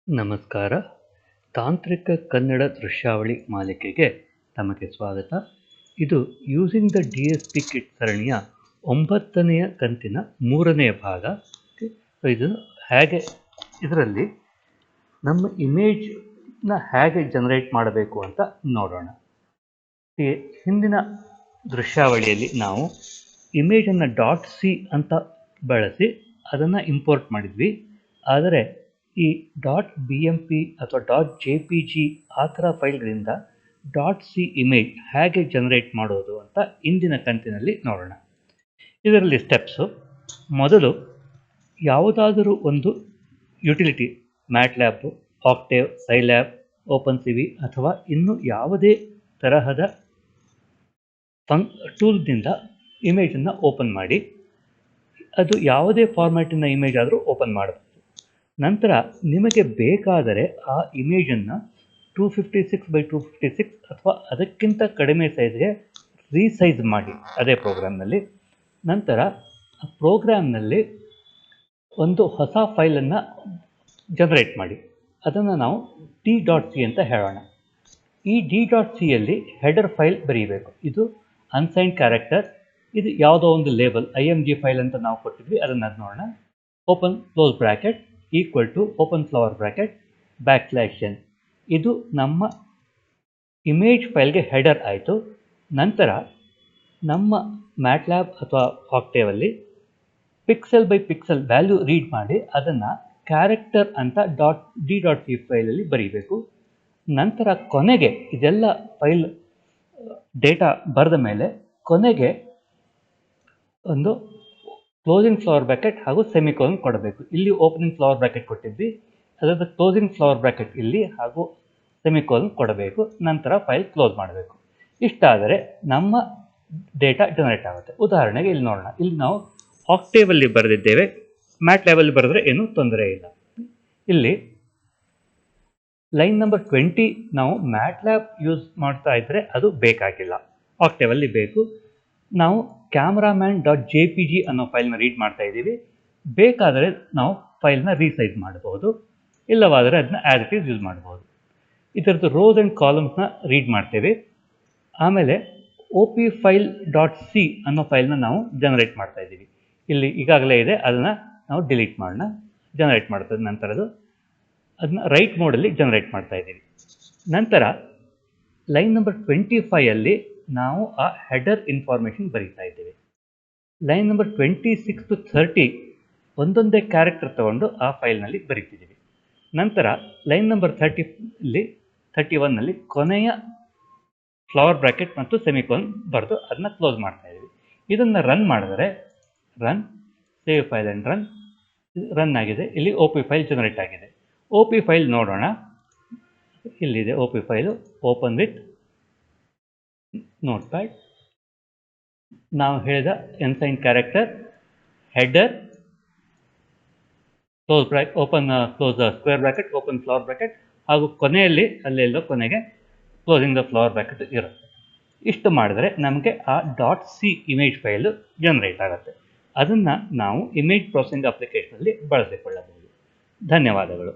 ನಮಸ್ಕಾರ. ತಾಂತ್ರಿಕ ಕನ್ನಡ ದೃಶ್ಯಾವಳಿ ಮಾಲಿಕೆಗೆ ತಮಗೆ ಸ್ವಾಗತ. ಇದು ಯೂಸಿಂಗ್ ದ DSP ಕಿಟ್ ಸರಣಿಯ 9ನೇ ಕಂತಿನ 3ನೇ ಭಾಗ. ಇದು ಇದರಲ್ಲಿ ನಮ್ಮ ಇಮೇಜ್ನ ಹೇಗೆ ಜನರೇಟ್ ಮಾಡಬೇಕು ಅಂತ ನೋಡೋಣ. ಹಿಂದಿನ ದೃಶ್ಯಾವಳಿಯಲ್ಲಿ ನಾವು ಇಮೇಜನ್ನು .c ಅಂತ ಬಳಸಿ ಅದನ್ನು ಇಂಪೋರ್ಟ್ ಮಾಡಿದ್ವಿ. ಆದರೆ ಈ .bmp ಅಥವಾ .jpg ಆ ಥರ ಫೈಲ್ಗಳಿಂದ .c ಇಮೇಜ್ ಹೇಗೆ ಜನರೇಟ್ ಮಾಡೋದು ಅಂತ ಇಂದಿನ ಕಂತಿನಲ್ಲಿ ನೋಡೋಣ. ಇದರಲ್ಲಿ ಸ್ಟೆಪ್ಸು: ಮೊದಲು ಯಾವುದಾದರೂ ಒಂದು utility, MATLAB, octave, Scilab, OpenCV ಅಥವಾ ಇನ್ನು ಯಾವುದೇ ತರಹದ ಟೂಲ್ನಿಂದ ಇಮೇಜನ್ನು ಓಪನ್ ಮಾಡಿ, ಅದು ಯಾವುದೇ ಫಾರ್ಮ್ಯಾಟಿನ ಇಮೇಜ್ ಆದರೂ ಓಪನ್ ಮಾಡಬಹುದು. ನಂತರ ನಿಮಗೆ ಬೇಕಾದರೆ ಆ ಇಮೇಜನ್ನು 256x256 ಅಥವಾ ಅದಕ್ಕಿಂತ ಕಡಿಮೆ ಸೈಜ್ಗೆ ರೀಸೈಜ್ ಮಾಡಿ ಅದೇ ಪ್ರೋಗ್ರಾಮ್ನಲ್ಲಿ. ನಂತರ ಆ ಪ್ರೋಗ್ರಾಮ್ನಲ್ಲಿ ಒಂದು ಹೊಸ ಫೈಲನ್ನು ಜನರೇಟ್ ಮಾಡಿ. ಅದನ್ನು ನಾವು d.c ಅಂತ ಹೇಳೋಣ. ಈ d.cಯಲ್ಲಿ ಹೆಡರ್ ಫೈಲ್ ಬರೀಬೇಕು. ಇದು ಅನ್ಸೈನ್ಡ್ ಕ್ಯಾರೆಕ್ಟರ್. ಇದು ಯಾವುದೋ ಒಂದು ಲೇಬಲ್ img ಫೈಲ್ ಅಂತ ನಾವು ಕೊಟ್ಟಿದ್ವಿ, ಅದನ್ನು ನೋಡೋಣ. Open close bracket equal to open flower bracket \n. ಇದು ನಮ್ಮ ಇಮೇಜ್ ಫೈಲ್ಗೆ ಹೆಡರ್ ಆಯಿತು. ನಂತರ ನಮ್ಮ ಮ್ಯಾಟ್ಲ್ಯಾಬ್ ಅಥವಾ ಆಕ್ಟೇವಲ್ಲಿ pixel by pixel value read ಮಾಡಿ ಅದನ್ನು ಕ್ಯಾರೆಕ್ಟರ್ ಅಂತ d.c ಫೈಲಲ್ಲಿ ಬರೀಬೇಕು. ನಂತರ ಕೊನೆಗೆ ಇದೆಲ್ಲ ಫೈಲ್ ಡೇಟಾ ಬರೆದ ಮೇಲೆ ಕೊನೆಗೆ ಒಂದು ಕ್ಲೋಸಿಂಗ್ ಫ್ಲವರ್ ಬ್ರ್ಯಾಕೆಟ್ ಹಾಗೂ ಸೆಮಿಕೋಲನ್ ಕೊಡಬೇಕು. ಇಲ್ಲಿ ಓಪನಿಂಗ್ ಫ್ಲವರ್ ಬ್ರ್ಯಾಕೆಟ್ ಕೊಟ್ಟಿದ್ವಿ, ಅದರ ಕ್ಲೋಸಿಂಗ್ ಫ್ಲವರ್ ಬ್ರ್ಯಾಕೆಟ್ ಇಲ್ಲಿ ಹಾಗೂ ಸೆಮಿಕೋಲನ್ ಕೊಡಬೇಕು. ನಂತರ ಫೈಲ್ ಕ್ಲೋಸ್ ಮಾಡಬೇಕು. ಇಷ್ಟಾದರೆ ನಮ್ಮ ಡೇಟಾ ಜನರೇಟ್ ಆಗುತ್ತೆ. ಉದಾಹರಣೆಗೆ ಇಲ್ಲಿ ನೋಡೋಣ. ಇಲ್ಲಿ ನಾವು ಆಕ್ಟೇವಲ್ಲಿ ಬರೆದಿದ್ದೇವೆ, ಮ್ಯಾಟ್ಲ್ಯಾಬಲ್ಲಿ ಬರೆದ್ರೆ ಏನೂ ತೊಂದರೆ ಇಲ್ಲ. ಇಲ್ಲಿ ಲೈನ್ ನಂಬರ್ 20 ನಾವು ಮ್ಯಾಟ್ಲ್ಯಾಬ್ ಯೂಸ್ ಮಾಡ್ತಾ ಇದ್ದರೆ ಅದು ಬೇಕಾಗಿಲ್ಲ, ಆಕ್ಟೇವಲ್ಲಿ ಬೇಕು. ನಾವು cameraman.jpg ಅನ್ನೋ ಫೈಲ್ನ ರೀಡ್ ಮಾಡ್ತಾ ಇದ್ದೀವಿ. ಬೇಕಾದರೆ ನಾವು ಫೈಲ್ನ ರೀಸೈಜ್ ಮಾಡಬಹುದು, ಇಲ್ಲವಾದರೆ ಅದನ್ನ ಆ್ಯಸ್ ಇಟ್ ಈಸ್ ಯೂಸ್ ಮಾಡಬಹುದು. ಇದರದ್ದು ರೋಸ್ ಆ್ಯಂಡ್ ಕಾಲಮ್ಸ್ನ ರೀಡ್ ಮಾಡ್ತೇವೆ. ಆಮೇಲೆ opfile.c ಅನ್ನೋ ಫೈಲ್ನ ನಾವು ಜನರೇಟ್ ಮಾಡ್ತಾ ಇದ್ದೀವಿ. ಇಲ್ಲಿ ಈಗಾಗಲೇ ಇದೆ, ಅದನ್ನು ನಾವು ಡಿಲೀಟ್ ಮಾಡೋಣ. ಜನರೇಟ್ ಮಾಡ್ತದೆ. ನಂತರದ್ದು ಅದನ್ನ ರೈಟ್ ಮೋಡಲ್ಲಿ ಜನರೇಟ್ ಮಾಡ್ತಾ ಇದ್ದೀವಿ. ನಂತರ ಲೈನ್ ನಂಬರ್ 25ಅಲ್ಲಿ ನಾವು ಆ ಹೆಡರ್ ಇನ್ಫಾರ್ಮೇಷನ್ ಬರೀತಾ ಇದ್ದೇವೆ. ಲೈನ್ ನಂಬರ್ 26 to 30 ಒಂದೊಂದೇ ಕ್ಯಾರೆಕ್ಟರ್ ತಗೊಂಡು ಆ ಫೈಲ್ನಲ್ಲಿ ಬರೀತಿದ್ದೀವಿ. ನಂತರ ಲೈನ್ ನಂಬರ್ 31ನಲ್ಲಿ ಕೊನೆಯ ಫ್ಲವರ್ ಬ್ರ್ಯಾಕೆಟ್ ಮತ್ತು ಸೆಮಿಕೋಲನ್ ಬರೆದು ಅದನ್ನ ಕ್ಲೋಸ್ ಮಾಡ್ತಾ ಇದ್ದೀವಿ. ಇದನ್ನು ರನ್ ಮಾಡಿದರೆ ಸೇವ್ ಫೈಲ್ ಆ್ಯಂಡ್ ರನ್ ಆಗಿದೆ. ಇಲ್ಲಿ OP ಫೈಲ್ ಜನರೇಟ್ ಆಗಿದೆ. OP ಫೈಲ್ ನೋಡೋಣ. ಇಲ್ಲಿದೆ OP file. Open with notepad. ನಾವು ಹೇಳಿದ unsigned character, header, close square bracket, open flower bracket ಹಾಗೂ ಕೊನೆಯಲ್ಲಿ ಅಲ್ಲೆಲ್ಲೋ ಕೊನೆಗೆ ಕ್ಲೋಸಿಂಗ್ ದ ಫ್ಲವರ್ ಬ್ರ್ಯಾಕೆಟ್ ಇರುತ್ತೆ. ಇಷ್ಟು ಮಾಡಿದರೆ ನಮಗೆ ಆ .c ಇಮೇಜ್ ಫೈಲು ಜನರೇಟ್ ಆಗುತ್ತೆ. ಅದನ್ನು ನಾವು ಇಮೇಜ್ ಪ್ರೊಸೆಸಿಂಗ್ ಅಪ್ಲಿಕೇಶನಲ್ಲಿ ಬಳಸಿಕೊಳ್ಳಬಹುದು. ಧನ್ಯವಾದಗಳು.